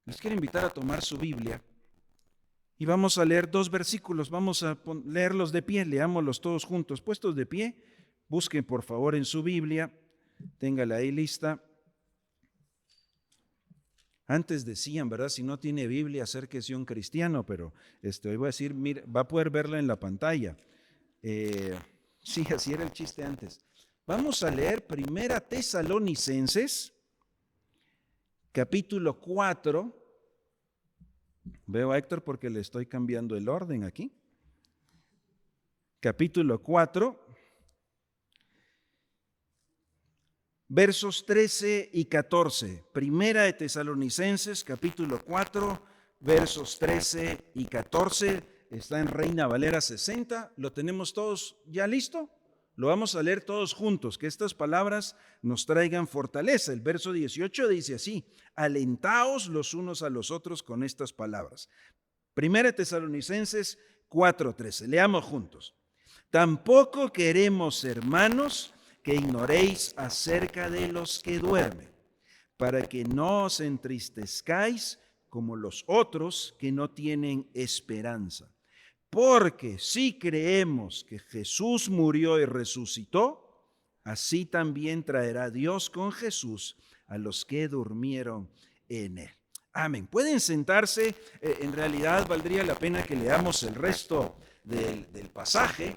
Les quiero invitar a tomar su Biblia y vamos a leer 2 versículos. Vamos a leerlos de pie, leámoslos todos juntos. Puestos de pie, busquen por favor en su Biblia, téngala ahí lista. Antes decían, ¿verdad? Si no tiene Biblia, acérquese a un cristiano, pero hoy voy a decir, mire, va a poder verla en la pantalla. Sí, así era el chiste antes. Vamos a leer 1 Tesalonicenses, capítulo 4. Veo a Héctor porque le estoy cambiando el orden aquí. Capítulo 4, versos 13 y 14. 1 Tesalonicenses, capítulo 4, versos 13 y 14. Está en Reina Valera 60. ¿Lo tenemos todos ya listo? Lo vamos a leer todos juntos, que estas palabras nos traigan fortaleza. El verso 18 dice así: alentaos los unos a los otros con estas palabras. 1 Tesalonicenses 4:13. Leamos juntos. Tampoco queremos, hermanos, que ignoréis acerca de los que duermen, para que no os entristezcáis como los otros que no tienen esperanza. Porque si creemos que Jesús murió y resucitó, así también traerá Dios con Jesús a los que durmieron en él. Amén. Pueden sentarse. En realidad valdría la pena que leamos el resto del pasaje.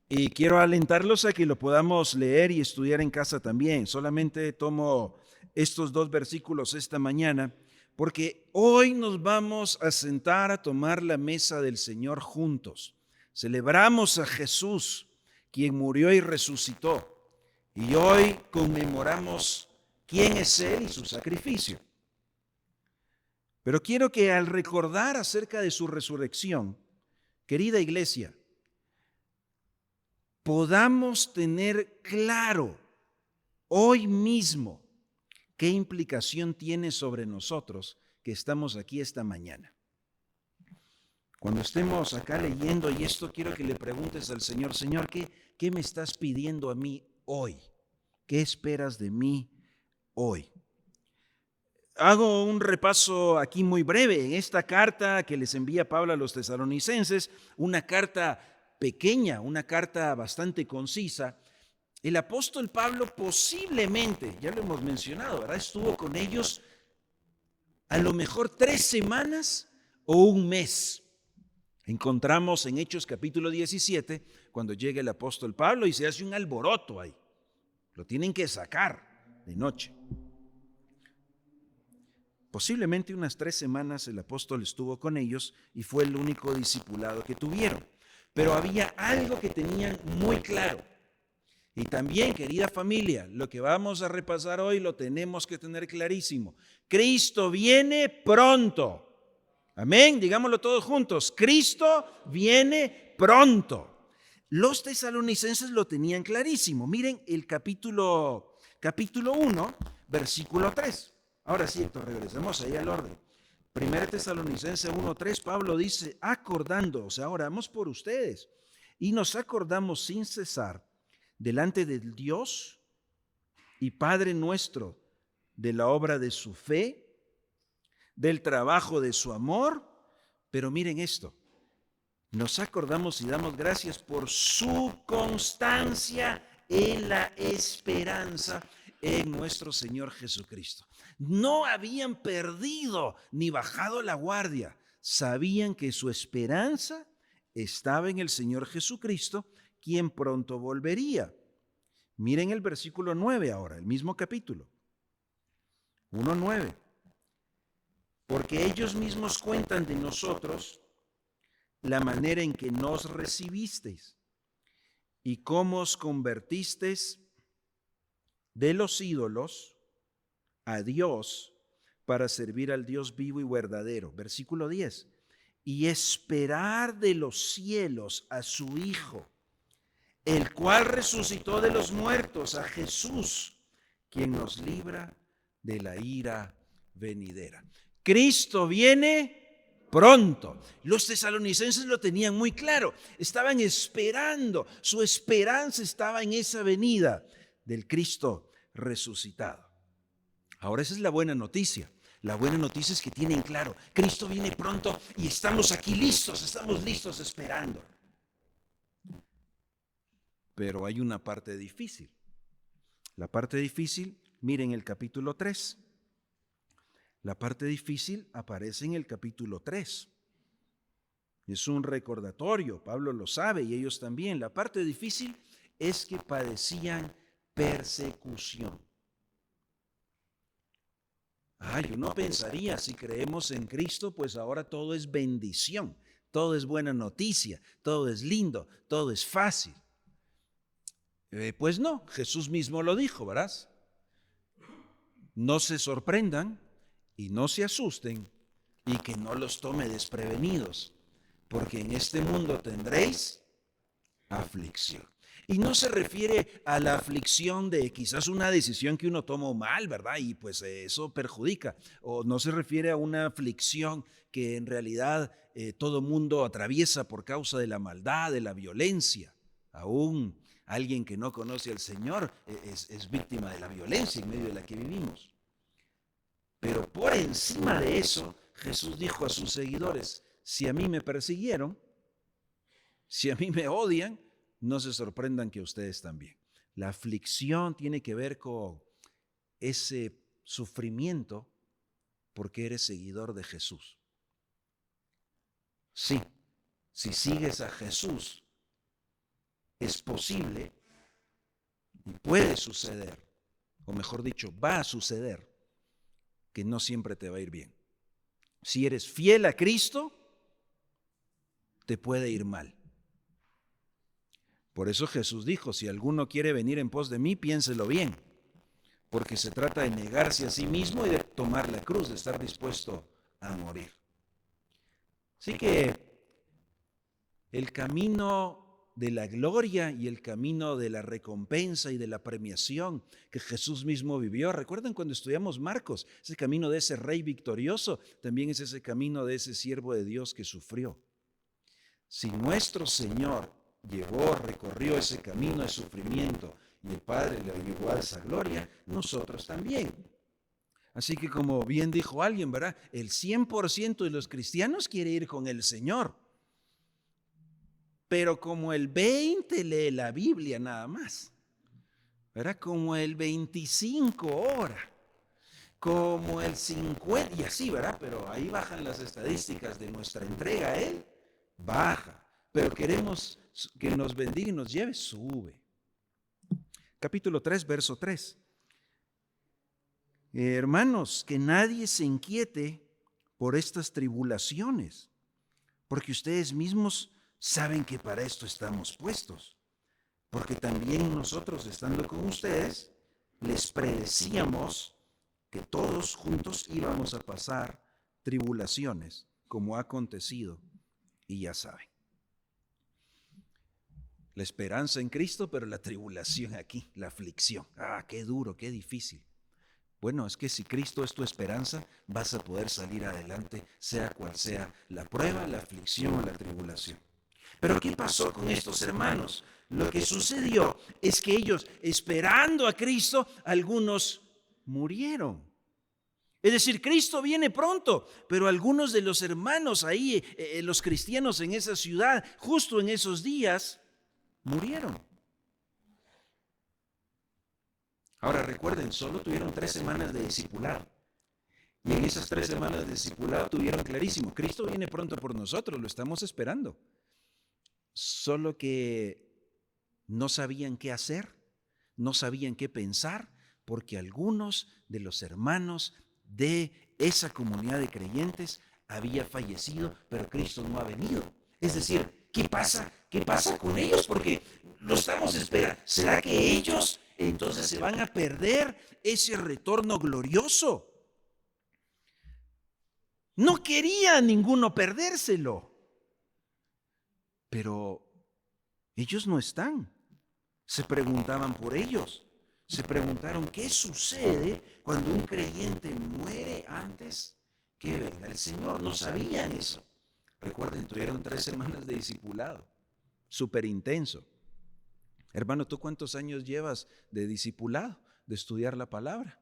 Y quiero alentarlos a que lo podamos leer y estudiar en casa también. Solamente tomo estos 2 versículos esta mañana, porque hoy nos vamos a sentar a tomar la mesa del Señor juntos. Celebramos a Jesús, quien murió y resucitó. Y hoy conmemoramos quién es Él y su sacrificio. Pero quiero que al recordar acerca de su resurrección, querida iglesia, podamos tener claro hoy mismo qué implicación tiene sobre nosotros que estamos aquí esta mañana. Cuando estemos acá leyendo y esto, quiero que le preguntes al Señor: Señor, ¿qué me estás pidiendo a mí hoy? ¿Qué esperas de mí hoy? Hago un repaso aquí muy breve en esta carta que les envía Pablo a los tesalonicenses, una carta pequeña, una carta bastante concisa. El apóstol Pablo posiblemente, ya lo hemos mencionado, ¿verdad?, estuvo con ellos a lo mejor 3 semanas o un mes. Encontramos en Hechos capítulo 17, cuando llega el apóstol Pablo y se hace un alboroto ahí. Lo tienen que sacar de noche. Posiblemente unas 3 semanas el apóstol estuvo con ellos y fue el único discipulado que tuvieron. Pero había algo que tenían muy claro. Y también, querida familia, lo que vamos a repasar hoy lo tenemos que tener clarísimo. Cristo viene pronto. Amén, digámoslo todos juntos. Cristo viene pronto. Los tesalonicenses lo tenían clarísimo. Miren el capítulo 1, versículo 3. Ahora sí, Héctor, regresemos ahí al orden. 1 Tesalonicenses 1:3, Pablo dice: acordando, o sea, oramos por ustedes y nos acordamos sin cesar delante del Dios y Padre nuestro de la obra de su fe, del trabajo de su amor. Pero miren esto: nos acordamos y damos gracias por su constancia en la esperanza en nuestro Señor Jesucristo. No habían perdido ni bajado la guardia. Sabían que su esperanza estaba en el Señor Jesucristo, quien pronto volvería. Miren el versículo 9 ahora, el mismo capítulo. 1:9. Porque ellos mismos cuentan de nosotros la manera en que nos recibisteis y cómo os convertisteis de los ídolos a Dios para servir al Dios vivo y verdadero. Versículo 10. Y esperar de los cielos a su Hijo, el cual resucitó de los muertos, a Jesús, quien nos libra de la ira venidera. Cristo viene pronto. Los tesalonicenses lo tenían muy claro. Estaban esperando. Su esperanza estaba en esa venida del Cristo resucitado. Ahora, esa es la buena noticia. La buena noticia es que tienen claro, Cristo viene pronto y estamos aquí listos, estamos listos esperando. Pero hay una parte difícil. La parte difícil, miren el capítulo 3. La parte difícil aparece en el capítulo 3. Es un recordatorio, Pablo lo sabe y ellos también. La parte difícil es que padecían persecución. Uno pensaría, si creemos en Cristo, pues ahora todo es bendición, todo es buena noticia, todo es lindo, todo es fácil. Pues no, Jesús mismo lo dijo, ¿verdad? No se sorprendan y no se asusten y que no los tome desprevenidos, porque en este mundo tendréis aflicción. Y no se refiere a la aflicción de quizás una decisión que uno tomó mal, ¿verdad? Y pues eso perjudica. O no se refiere a una aflicción que en realidad todo mundo atraviesa por causa de la maldad, de la violencia. Aún alguien que no conoce al Señor es víctima de la violencia en medio de la que vivimos. Pero por encima de eso, Jesús dijo a sus seguidores, si a mí me persiguieron, si a mí me odian, no se sorprendan que ustedes también. La aflicción tiene que ver con ese sufrimiento porque eres seguidor de Jesús. Sí, si sigues a Jesús, es posible y puede suceder, o mejor dicho, va a suceder, que no siempre te va a ir bien. Si eres fiel a Cristo, te puede ir mal. Por eso Jesús dijo, si alguno quiere venir en pos de mí, piénselo bien, porque se trata de negarse a sí mismo y de tomar la cruz, de estar dispuesto a morir. Así que el camino de la gloria y el camino de la recompensa y de la premiación que Jesús mismo vivió. ¿Recuerdan cuando estudiamos Marcos? Ese camino de ese rey victorioso también es ese camino de ese siervo de Dios que sufrió. Si nuestro Señor recorrió ese camino de sufrimiento y el Padre le llevó a esa gloria, nosotros también. Así que como bien dijo alguien, ¿verdad? El 100% de los cristianos quiere ir con el Señor. Pero como el 20% lee la Biblia nada más, ¿verdad? Como el 25% ora, como el 50%, y así, ¿verdad? Pero ahí bajan las estadísticas de nuestra entrega a Él, baja. Pero queremos que nos bendiga y nos lleve, sube. Capítulo 3, verso 3. Hermanos, que nadie se inquiete por estas tribulaciones, porque ustedes mismos saben que para esto estamos puestos. Porque también nosotros, estando con ustedes, les predecíamos que todos juntos íbamos a pasar tribulaciones, como ha acontecido, y ya saben. La esperanza en Cristo, pero la tribulación aquí, la aflicción. Qué duro, qué difícil. Bueno, es que si Cristo es tu esperanza, vas a poder salir adelante, sea cual sea la prueba, la aflicción o la tribulación. Pero ¿qué pasó con estos hermanos? Lo que sucedió es que ellos, esperando a Cristo, algunos murieron. Es decir, Cristo viene pronto, pero algunos de los hermanos ahí, los cristianos en esa ciudad, justo en esos días, murieron. Ahora recuerden, solo tuvieron 3 semanas de discipulado. Y en esas 3 semanas de discipulado tuvieron clarísimo, Cristo viene pronto por nosotros, lo estamos esperando. Solo que no sabían qué hacer, no sabían qué pensar, porque algunos de los hermanos de esa comunidad de creyentes había fallecido, pero Cristo no ha venido. Es decir, ¿qué pasa? ¿Qué pasa con ellos? Porque lo estamos esperando. ¿Será que ellos entonces se van a perder ese retorno glorioso? No quería ninguno perdérselo. Pero ellos no están. Se preguntaban por ellos. Se preguntaron qué sucede cuando un creyente muere antes que venga el Señor. No sabían eso. Recuerden, tuvieron 3 semanas de discipulado. Súper intenso. Hermano, ¿tú cuántos años llevas de discipulado, de estudiar la palabra?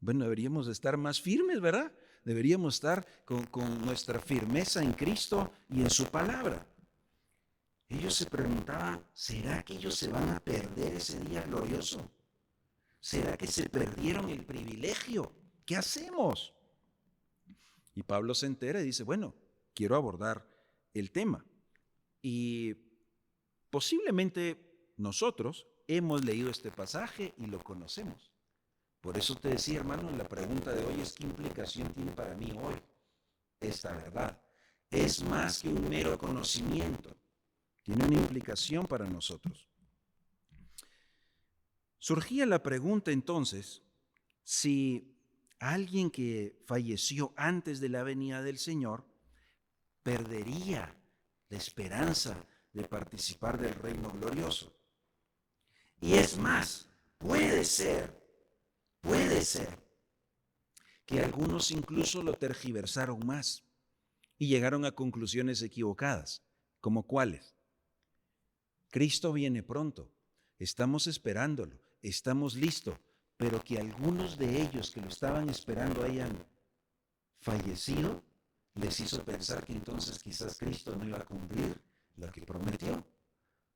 Bueno, deberíamos estar más firmes, ¿verdad? Deberíamos estar con nuestra firmeza en Cristo y en su palabra. Ellos se preguntaban, ¿será que ellos se van a perder ese día glorioso? ¿Será que se perdieron el privilegio? ¿Qué hacemos? Y Pablo se entera y dice, bueno, quiero abordar el tema. Y posiblemente nosotros hemos leído este pasaje y lo conocemos. Por eso te decía, hermano, la pregunta de hoy es, ¿qué implicación tiene para mí hoy esta verdad? Es más que un mero conocimiento. Tiene una implicación para nosotros. Surgía la pregunta entonces, si alguien que falleció antes de la venida del Señor perdería la esperanza de participar del reino glorioso. Y es más, puede ser que algunos incluso lo tergiversaron más y llegaron a conclusiones equivocadas, como cuáles. Cristo viene pronto, estamos esperándolo, estamos listos, pero que algunos de ellos que lo estaban esperando hayan fallecido, les hizo pensar que entonces quizás Cristo no iba a cumplir lo que prometió,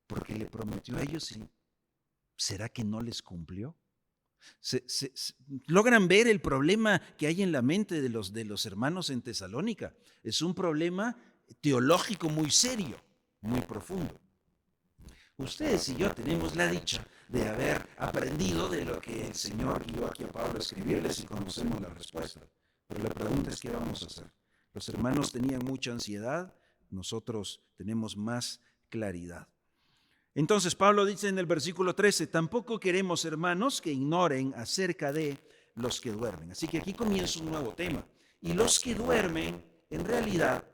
porque le prometió a ellos y ¿será que no les cumplió? ¿Logran ver el problema que hay en la mente de los hermanos en Tesalónica? Es un problema teológico muy serio, muy profundo. Ustedes y yo tenemos la dicha de haber aprendido de lo que el Señor guió aquí a Pablo a escribirles y conocemos la respuesta. Pero la pregunta es, ¿qué vamos a hacer? Los hermanos tenían mucha ansiedad, nosotros tenemos más claridad. Entonces Pablo dice en el versículo 13, tampoco queremos, hermanos, que ignoren acerca de los que duermen. Así que aquí comienza un nuevo tema. Y los que duermen, en realidad,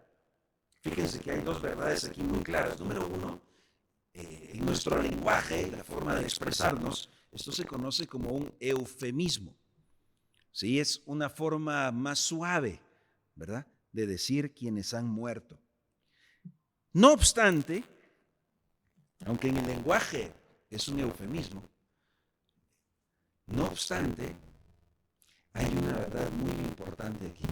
fíjense que hay dos verdades aquí muy claras. Número uno, en nuestro lenguaje, la forma de expresarnos, esto se conoce como un eufemismo. Sí, es una forma más suave, ¿verdad?, de decir quienes han muerto. No obstante, aunque en el lenguaje es un eufemismo, no obstante, hay una verdad muy importante aquí.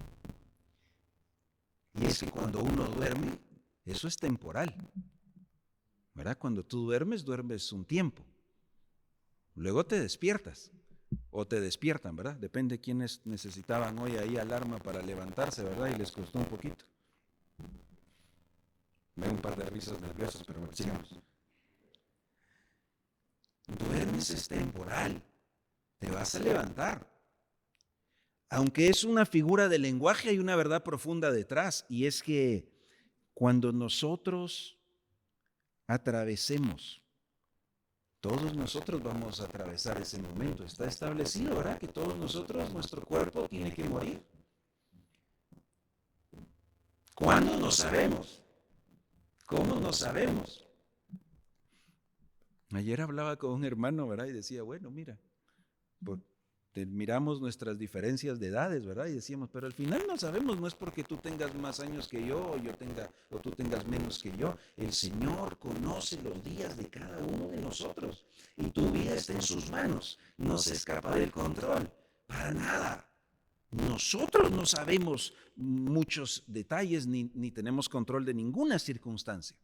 Y es que cuando uno duerme, eso es temporal, ¿verdad? Cuando tú duermes, duermes un tiempo. Luego te despiertas, o te despiertan, ¿verdad? Depende de quiénes necesitaban hoy ahí alarma para levantarse, ¿verdad? Y les costó un poquito. Veo un par de risas nerviosas, pero bueno, sigamos. Duermes es temporal, te vas a levantar. Aunque es una figura de lenguaje, hay una verdad profunda detrás, y es que cuando nosotros atravesemos, todos nosotros vamos a atravesar ese momento. Está establecido, ¿verdad?, que todos nosotros, nuestro cuerpo tiene que morir. ¿Cuándo? No sabemos. ¿Cómo? No sabemos. Ayer hablaba con un hermano, ¿verdad? Y decía, bueno, mira, miramos nuestras diferencias de edades, ¿verdad? Y decíamos, pero al final no sabemos, no es porque tú tengas más años que yo, o tú tengas menos que yo. El Señor conoce los días de cada uno de nosotros y tu vida está en sus manos, no se escapa del control, para nada. Nosotros no sabemos muchos detalles ni tenemos control de ninguna circunstancia,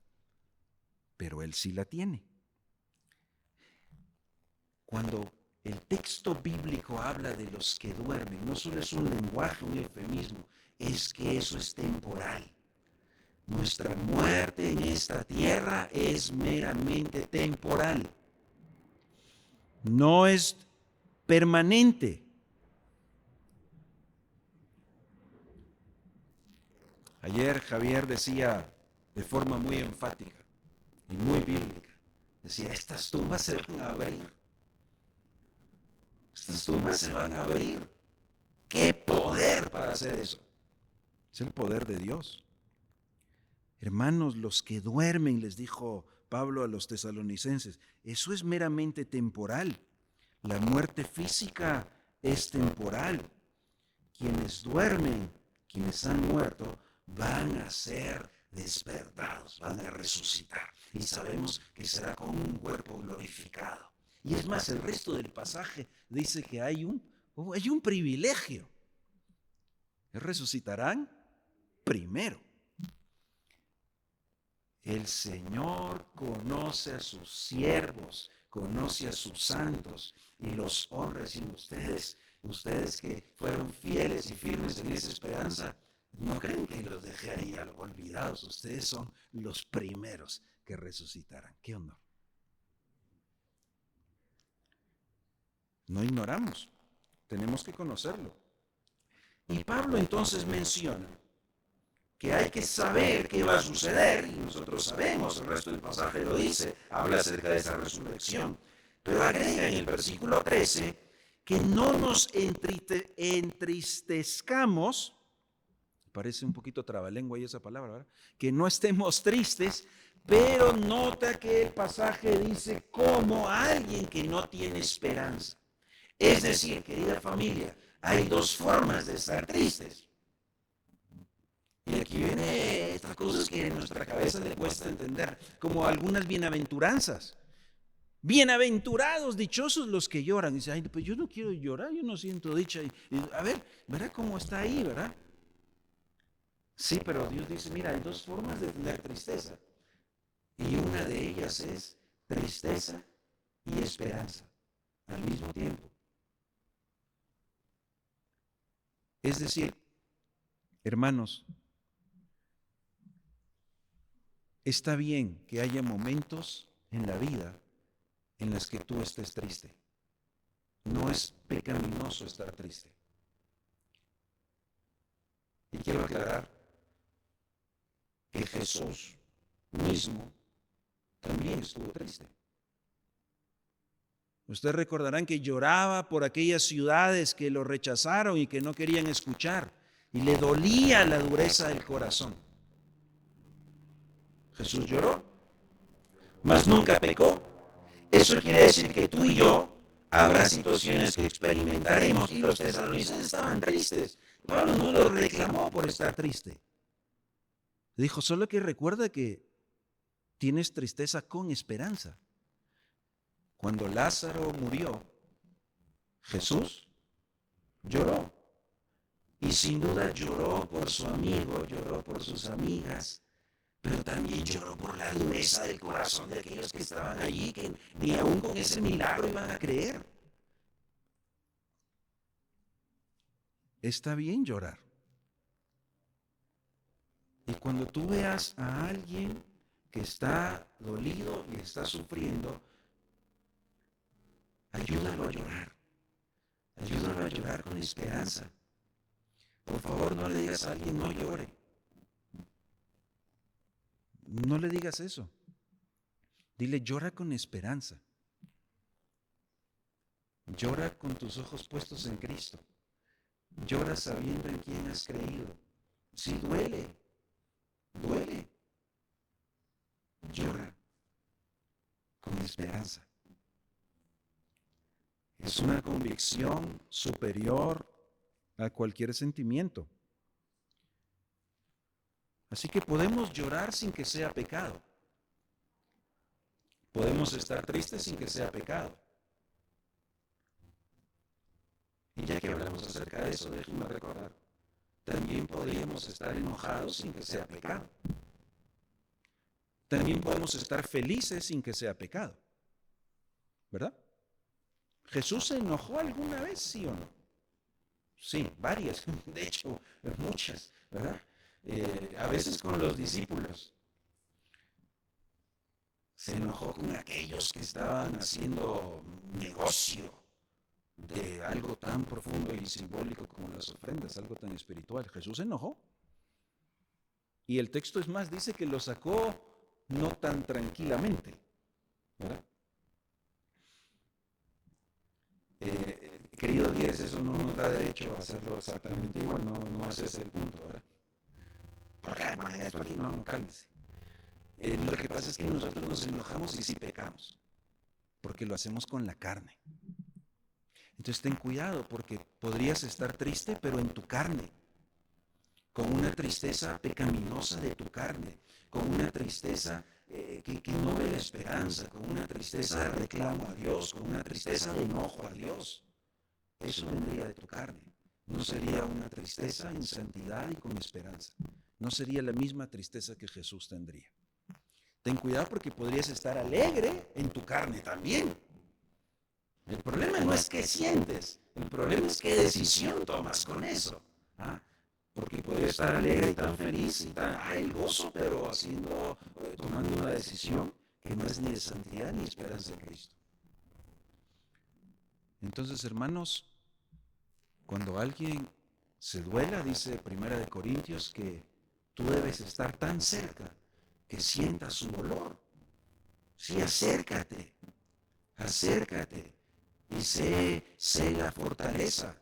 pero Él sí la tiene. Cuando el texto bíblico habla de los que duermen, no solo es un lenguaje, un eufemismo, es que eso es temporal. Nuestra muerte en esta tierra es meramente temporal. No es permanente. Ayer Javier decía de forma muy enfática y muy bíblica, decía, estas tumbas se van a abrir. Estas tumbas se van a abrir. ¡Qué poder para hacer eso! Es el poder de Dios. Hermanos, los que duermen, les dijo Pablo a los tesalonicenses, eso es meramente temporal. La muerte física es temporal. Quienes duermen, quienes han muerto, van a ser despertados, van a resucitar. Y sabemos que será con un cuerpo glorificado. Y es más, el resto del pasaje dice que hay un Hay un privilegio. Resucitarán primero. El Señor conoce a sus siervos, conoce a sus santos y los honra. Y ustedes que fueron fieles y firmes en esa esperanza, no creen que los dejé ahí olvidados. Ustedes son los primeros que resucitarán. ¡Qué honor! No ignoramos, tenemos que conocerlo. Y Pablo entonces menciona que hay que saber qué va a suceder, y nosotros sabemos, el resto del pasaje lo dice, habla acerca de esa resurrección, pero agrega en el versículo 13 que no nos entristezcamos, parece un poquito trabalengua ahí esa palabra, ¿verdad? Que no estemos tristes, pero nota que el pasaje dice como alguien que no tiene esperanza. Es decir, querida familia, hay dos formas de estar tristes. Y aquí viene estas cosas que en nuestra cabeza le cuesta entender, como algunas bienaventuranzas. Bienaventurados, dichosos los que lloran. Dice, ay, pues yo no quiero llorar, yo no siento dicha. A ver, ¿verdad cómo está ahí, verdad? Sí, pero Dios dice, mira, hay dos formas de tener tristeza. Y una de ellas es tristeza y esperanza al mismo tiempo. Es decir, hermanos, está bien que haya momentos en la vida en los que tú estés triste. No es pecaminoso estar triste. Y quiero aclarar que Jesús mismo también estuvo triste. Ustedes recordarán que lloraba por aquellas ciudades que lo rechazaron y que no querían escuchar. Y le dolía la dureza del corazón. Jesús lloró, mas nunca pecó. Eso quiere decir que tú y yo habrá situaciones que experimentaremos, y los tesalonicenses estaban tristes. Pablo no lo reclamó por estar triste. Dijo, solo que recuerda que tienes tristeza con esperanza. Cuando Lázaro murió, Jesús lloró. Y sin duda lloró por su amigo, lloró por sus amigas, pero también lloró por la dureza del corazón de aquellos que estaban allí, que ni aún con ese milagro iban a creer. Está bien llorar. Y cuando tú veas a alguien que está dolido y está sufriendo, ayúdalo a llorar. Ayúdalo a llorar con esperanza. Por favor, no le digas a alguien no llore. No le digas eso. Dile, llora con esperanza. Llora con tus ojos puestos en Cristo. Llora sabiendo en quién has creído. Si duele, duele. Llora con esperanza. Es una convicción superior a cualquier sentimiento. Así que podemos llorar sin que sea pecado. Podemos estar tristes sin que sea pecado. Y ya que hablamos acerca de eso, déjenme recordar, también podríamos estar enojados sin que sea pecado. También podemos estar felices sin que sea pecado. ¿Verdad? ¿Jesús se enojó alguna vez, sí o no? Sí, varias, de hecho, muchas, ¿verdad? A veces con los discípulos. Se enojó con aquellos que estaban haciendo negocio de algo tan profundo y simbólico como las ofrendas, algo tan espiritual. Jesús se enojó. Y el texto es más, dice que lo sacó no tan tranquilamente, ¿verdad? Querido Díez, eso no nos da derecho a hacerlo exactamente igual, no ese es el punto, ¿verdad? Porque además esto aquí no cálmese. Lo que pasa es que nosotros nos enojamos y sí pecamos, porque lo hacemos con la carne. Entonces ten cuidado, porque podrías estar triste, pero en tu carne, con una tristeza pecaminosa de tu carne, con una tristeza que no ve la esperanza, con una tristeza de reclamo a Dios, con una tristeza de enojo a Dios. eso vendría de tu carne. No sería una tristeza en santidad y con esperanza. No sería la misma tristeza que Jesús tendría. Ten cuidado porque podrías estar alegre en tu carne también. El problema no es qué sientes, el problema es qué decisión tomas con eso. ¿Ah? Porque podrías estar alegre y tan feliz y tan, el gozo, pero tomando una decisión que no es ni de santidad ni esperanza en Cristo. Entonces, hermanos, cuando alguien se duela, dice 1 Corintios, que tú debes estar tan cerca que sientas su dolor. Sí, acércate y sé la fortaleza,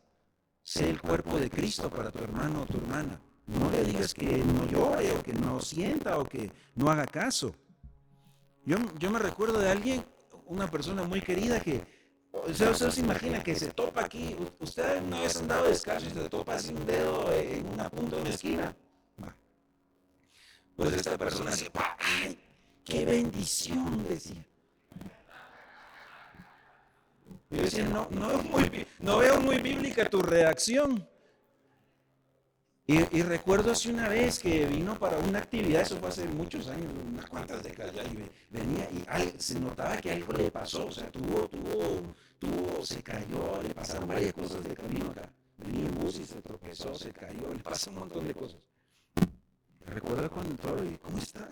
sé el cuerpo de Cristo para tu hermano o tu hermana. No le digas que no llore o que no sienta o que no haga caso. Yo me recuerdo de alguien, una persona muy querida que, usted se imagina que se topa aquí, usted no ha andado descalzo y se topa así un dedo en una punta de una esquina. Pues esta persona dice, ¡ay, qué bendición! Decía. Yo decía, no veo muy bíblica tu reacción. Y recuerdo hace una vez que vino para una actividad, eso fue hace muchos años, unas cuantas décadas ya, y venía y se notaba que algo le pasó, o sea, se cayó, le pasaron varias cosas de camino acá. Venía en bus y se tropezó, se cayó, le pasó un montón de cosas. Recuerdo cuando entró y, ¿cómo está?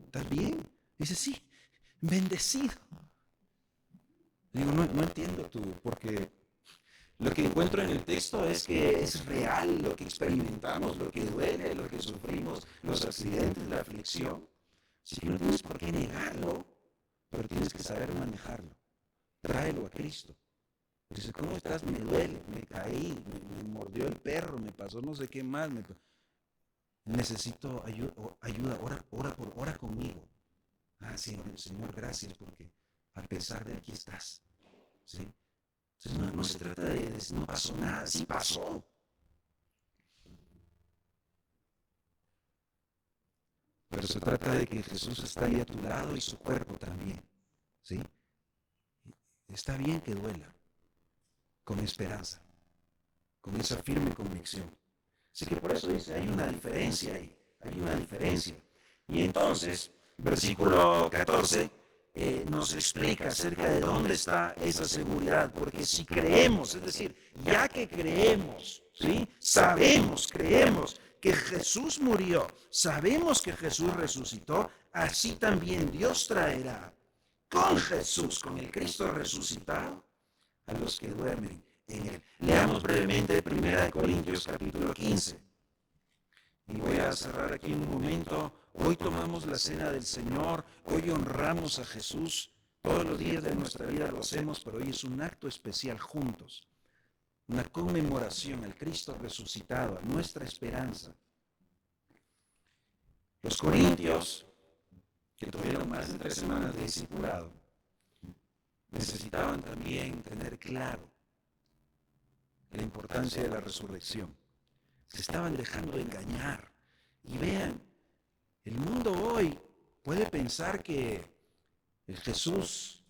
¿Estás bien? Dice, sí, bendecido. Digo, no entiendo tú, porque lo que encuentro en el texto es que es real lo que experimentamos, lo que duele, lo que sufrimos, los accidentes, la aflicción. Así que no tienes por qué negarlo, pero tienes que saber manejarlo. Tráelo a Cristo. Dice, ¿cómo estás? Me duele, me caí, me mordió el perro, me pasó no sé qué más. Necesito ayuda, ora conmigo. Señor, gracias porque a pesar de aquí estás. ¿Sí? Entonces no se trata de decir, no pasó nada, sí pasó. Pero se trata de que Jesús está ahí a tu lado y su cuerpo también. ¿Sí? Está bien que duela, con esperanza, con esa firme convicción. Así que por eso dice, hay una diferencia ahí, hay una diferencia. Y entonces, versículo 14, nos explica acerca de dónde está esa seguridad, porque si creemos, es decir, ya que creemos, ¿sí? Creemos que Jesús murió, sabemos que Jesús resucitó, así también Dios traerá con Jesús, con el Cristo resucitado, a los que duermen en él. Leamos brevemente 1 Corintios capítulo 15. Y voy a cerrar aquí un momento. Hoy tomamos la cena del Señor, hoy honramos a Jesús. Todos los días de nuestra vida lo hacemos, pero hoy es un acto especial juntos. Una conmemoración al Cristo resucitado, a nuestra esperanza. Los corintios, que tuvieron más de 3 semanas de discipulado, necesitaban también tener claro la importancia de la resurrección. Se estaban dejando engañar. Y vean, el mundo hoy puede pensar que el Jesús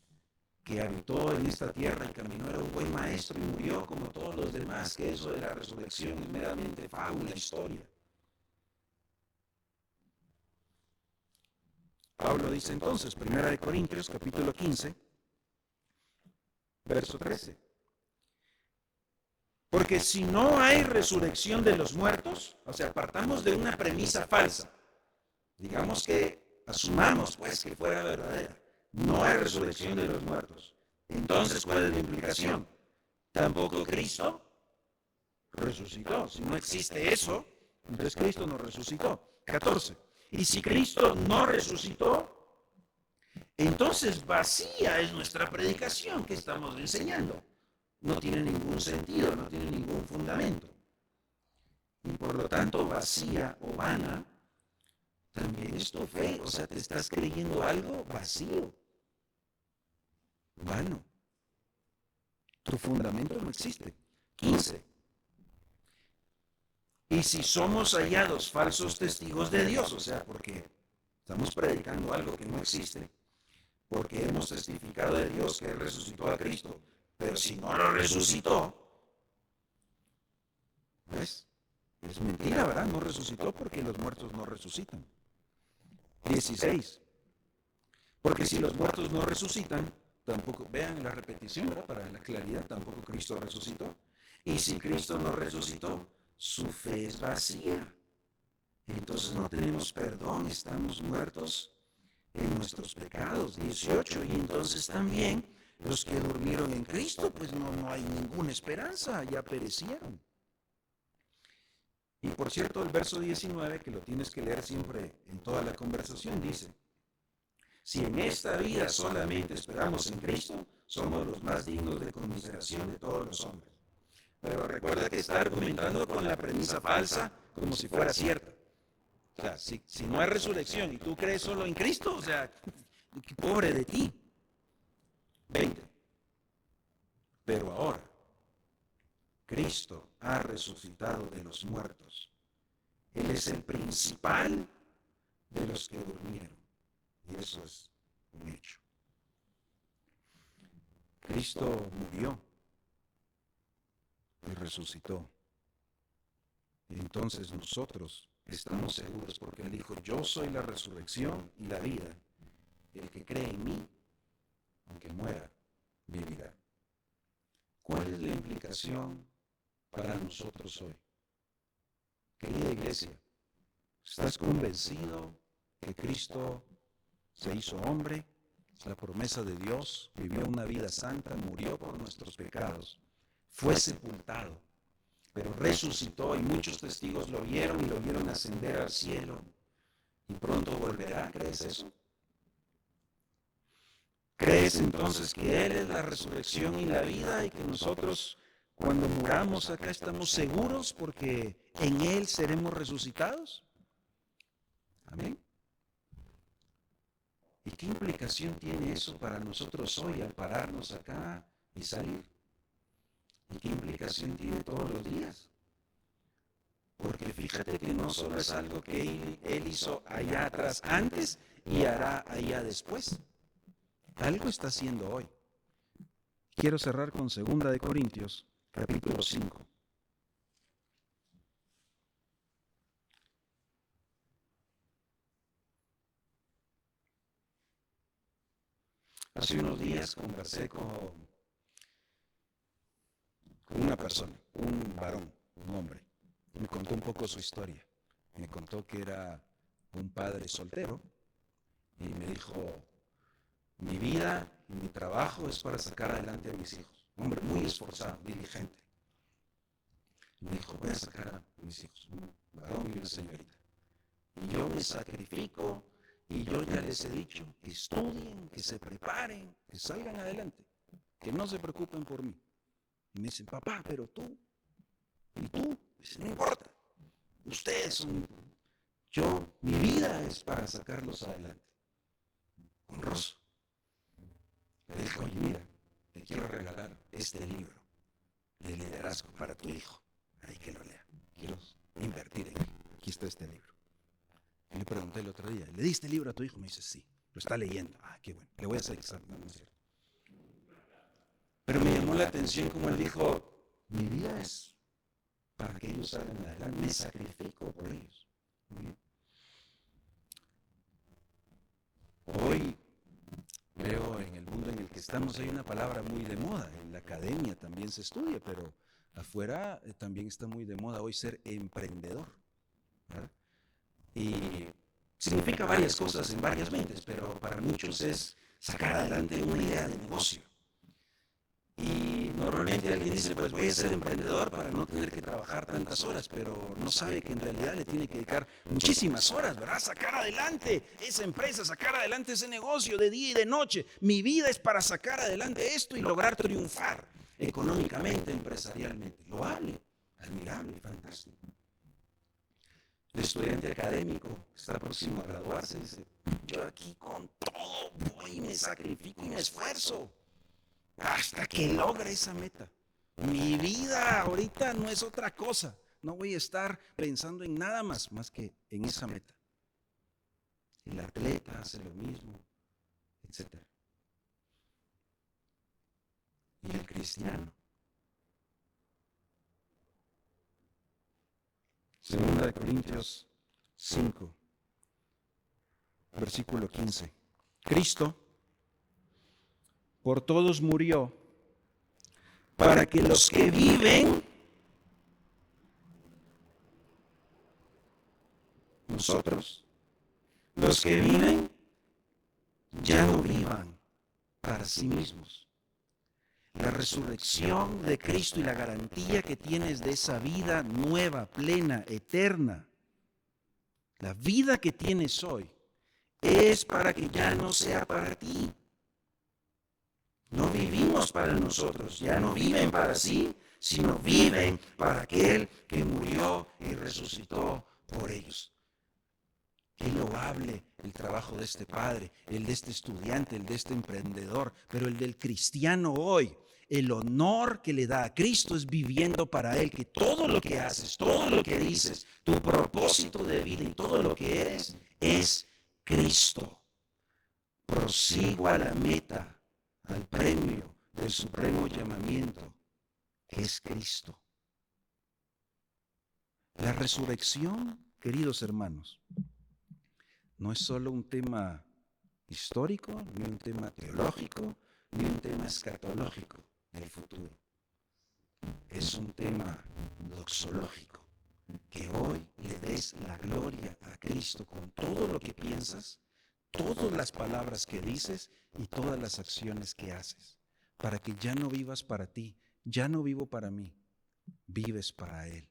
que habitó en esta tierra y caminó era un buen maestro y murió como todos los demás, que eso de la resurrección es meramente fábula, historia. Pablo dice entonces, 1 Corintios capítulo 15, verso 13. Porque si no hay resurrección de los muertos, o sea, partamos de una premisa falsa. Digamos que asumamos pues que fuera verdadera. No hay resurrección de los muertos. Entonces, ¿cuál es la implicación? Tampoco Cristo resucitó. Si no existe eso, entonces Cristo no resucitó. 14. Y si Cristo no resucitó, entonces vacía es nuestra predicación que estamos enseñando. No tiene ningún sentido, no tiene ningún fundamento. Y por lo tanto, vacía o vana también es tu fe. O sea, te estás creyendo algo vacío, vano. Tu fundamento no existe. 15. Y si somos hallados falsos testigos de Dios, o sea, porque estamos predicando algo que no existe, porque hemos testificado de Dios que Él resucitó a Cristo, Pero si no lo resucitó, ¿ves? Es mentira, ¿verdad? No resucitó porque los muertos no resucitan. 16. Porque si los muertos no resucitan, tampoco, vean la repetición, ¿verdad? Para la claridad, tampoco Cristo resucitó. Y si Cristo no resucitó, su fe es vacía. Entonces no tenemos perdón, estamos muertos en nuestros pecados. 18. Y entonces también los que durmieron en Cristo, pues no hay ninguna esperanza, ya perecieron. Y por cierto, el verso 19, que lo tienes que leer siempre en toda la conversación, dice: si en esta vida solamente esperamos en Cristo, somos los más dignos de conmiseración de todos los hombres. Pero recuerda que está argumentando con la premisa falsa como si fuera cierta. O sea, si no hay resurrección y tú crees solo en Cristo, o sea, pobre de ti. 20. Pero ahora, Cristo ha resucitado de los muertos. Él es el principal de los que durmieron. Y eso es un hecho. Cristo murió y resucitó. Y entonces nosotros estamos seguros porque Él dijo: yo soy la resurrección y la vida. El que cree en mí, aunque muera, vivirá. ¿Cuál es la implicación para nosotros hoy? Querida iglesia, ¿estás convencido que Cristo se hizo hombre? Es la promesa de Dios, vivió una vida santa, murió por nuestros pecados, fue sepultado, pero resucitó y muchos testigos lo vieron y lo vieron ascender al cielo y pronto volverá. ¿Crees eso? ¿Crees entonces que Él es la resurrección y la vida y que nosotros cuando muramos acá estamos seguros porque en Él seremos resucitados? Amén. ¿Y qué implicación tiene eso para nosotros hoy al pararnos acá y salir? ¿Y qué implicación tiene todos los días? Porque fíjate que no solo es algo que Él hizo allá atrás antes y hará allá después. Algo está haciendo hoy. Quiero cerrar con 2 de Corintios, capítulo 5. Hace unos días conversé con una persona, un varón, un hombre. Me contó un poco su historia. Me contó que era un padre soltero y me dijo: mi vida y mi trabajo es para sacar adelante a mis hijos. Un hombre muy esforzado, diligente. Me dijo: voy a sacar a mis hijos, un varón y una señorita. Y yo me sacrifico y yo ya les he dicho que estudien, que se preparen, que salgan adelante, que no se preocupen por mí. Y me dicen: papá, pero tú, y tú, pues, no importa, ustedes son, mi vida es para sacarlos adelante. Honroso. Le dijo: oye, mira, te quiero regalar este libro de liderazgo para tu hijo. Ahí que lo lea. Quiero invertir en él. Aquí está este libro. Y le pregunté el otro día: ¿le diste el libro a tu hijo? Me dice: sí, lo está leyendo. Ah, qué bueno, le voy a hacer examen. No es cierto. Pero me llamó la atención como él dijo: mi vida es para que ellos salgan adelante, me sacrifico por ellos. Hoy veo en el mundo en el que estamos hay una palabra muy de moda, en la academia también se estudia, pero afuera también está muy de moda hoy ser emprendedor, ¿verdad? Y significa varias cosas en varias mentes, pero para muchos es sacar adelante una idea de negocio. Y normalmente alguien dice: pues voy a ser emprendedor para no tener que trabajar tantas horas, pero no sabe que en realidad le tiene que dedicar muchísimas horas, ¿verdad? Sacar adelante esa empresa, sacar adelante ese negocio de día y de noche. Mi vida es para sacar adelante esto y lograr triunfar económicamente, empresarialmente. Loable, admirable, fantástico. El estudiante académico está próximo a graduarse, dice: yo aquí con todo voy, me sacrifico y me esfuerzo hasta que logre esa meta. Mi vida ahorita no es otra cosa. No voy a estar pensando en nada más que en esa meta. El atleta hace lo mismo, etc. Y el cristiano. Segunda de Corintios 5, versículo 15. Cristo por todos murió, para que los que viven, nosotros, los que viven, ya no vivan para sí mismos. La resurrección de Cristo y la garantía que tienes de esa vida nueva, plena, eterna, la vida que tienes hoy, es para que ya no sea para ti. No vivimos para nosotros, ya no viven para sí, sino viven para aquel que murió y resucitó por ellos. Qué loable el trabajo de este padre, el de este estudiante, el de este emprendedor, pero el del cristiano hoy. El honor que le da a Cristo es viviendo para Él, que todo lo que haces, todo lo que dices, tu propósito de vida y todo lo que eres es Cristo. Prosigo a la meta, al premio del supremo llamamiento, que es Cristo. La resurrección, queridos hermanos, no es solo un tema histórico, ni un tema teológico, ni un tema escatológico del futuro. Es un tema doxológico, que hoy le des la gloria a Cristo con todo lo que piensas, todas las palabras que dices y todas las acciones que haces, para que ya no vivas para ti, ya no vivo para mí, vives para Él.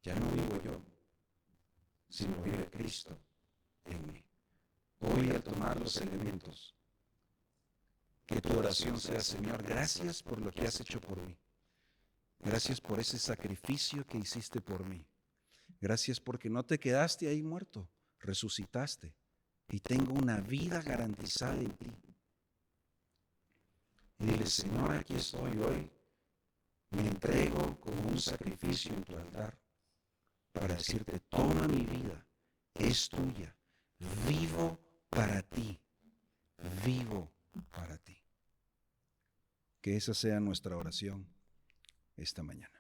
Ya no vivo yo, sino vive Cristo en mí. Voy a tomar los elementos. Que tu oración sea: Señor, gracias por lo que has hecho por mí. Gracias por ese sacrificio que hiciste por mí. Gracias porque no te quedaste ahí muerto, resucitaste y tengo una vida garantizada en ti. Y dile: Señor, aquí estoy hoy. Me entrego como un sacrificio en tu altar para decirte: toma mi vida, es tuya. Vivo para ti. Vivo para ti. Que esa sea nuestra oración esta mañana.